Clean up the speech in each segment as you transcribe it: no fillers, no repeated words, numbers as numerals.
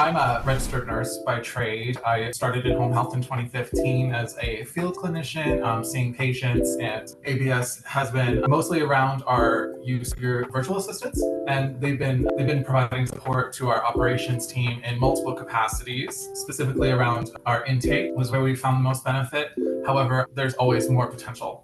I'm a registered nurse by trade. I started in home health in 2015 as a field clinician, seeing patients, and ABS has been mostly around our use of your virtual assistants, and they've been providing support to our operations team in multiple capacities. Specifically around our intake was where we found the most benefit. However, there's always more potential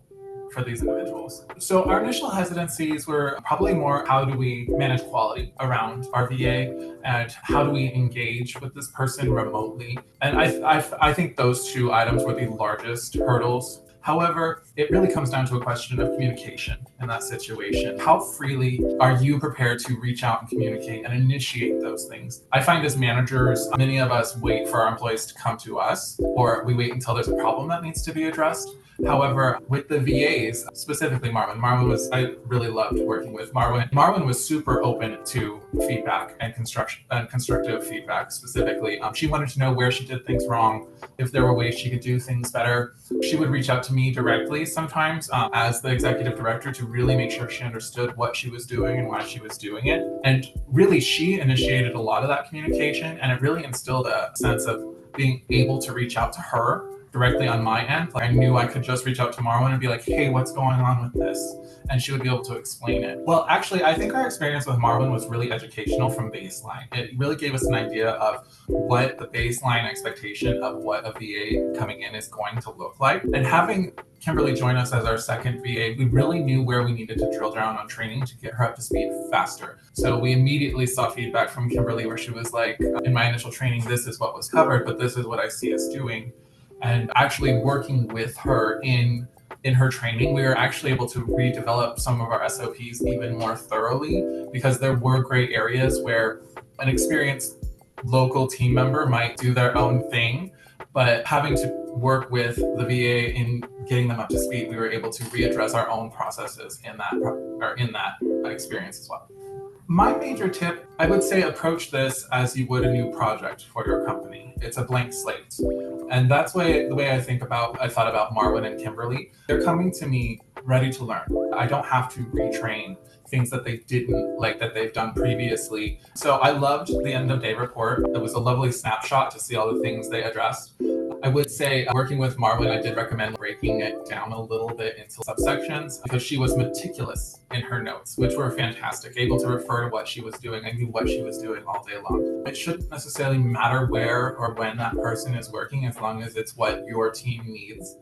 for these individuals. So our initial hesitancies were probably more, how do we manage quality around our VA, and how do we engage with this person remotely? And I think those two items were the largest hurdles. However, it really comes down to a question of communication in that situation. How freely are you prepared to reach out and communicate and initiate those things? I find as managers, many of us wait for our employees to come to us, or we wait until there's a problem that needs to be addressed. However, with the VAs, specifically I really loved working with Marwin. Marwin was super open to feedback and constructive feedback specifically. She wanted to know where she did things wrong, if there were ways she could do things better. She would reach out to me directly sometimes as the executive director to really make sure she understood what she was doing and why she was doing it. And really, she initiated a lot of that communication, and it really instilled a sense of being able to reach out to her directly on my end. Like, I knew I could just reach out to Marwin and be like, hey, what's going on with this? And she would be able to explain it. Well, actually, I think our experience with Marwin was really educational from baseline. It really gave us an idea of what the baseline expectation of what a VA coming in is going to look like. And having Kimberly join us as our second VA, we really knew where we needed to drill down on training to get her up to speed faster. So we immediately saw feedback from Kimberly where she was like, in my initial training, this is what was covered, but this is what I see us doing. And actually working with her in her training, we were actually able to redevelop some of our SOPs even more thoroughly, because there were gray areas where an experienced local team member might do their own thing, but having to work with the VA in getting them up to speed, we were able to readdress our own processes in that experience as well. My major tip, I would say approach this as you would a new project for your company. It's a blank slate. And that's the way I thought about Marwin and Kimberly. They're coming to me ready to learn. I don't have to retrain things that they didn't like that they've done previously. So I loved the end of day report. It was a lovely snapshot to see all the things they addressed. I would say working with Marwin, I did recommend breaking it down a little bit into subsections, because she was meticulous in her notes, which were fantastic, able to refer to what she was doing. I knew what she was doing all day long. It shouldn't necessarily matter where or when that person is working, as long as it's what your team needs.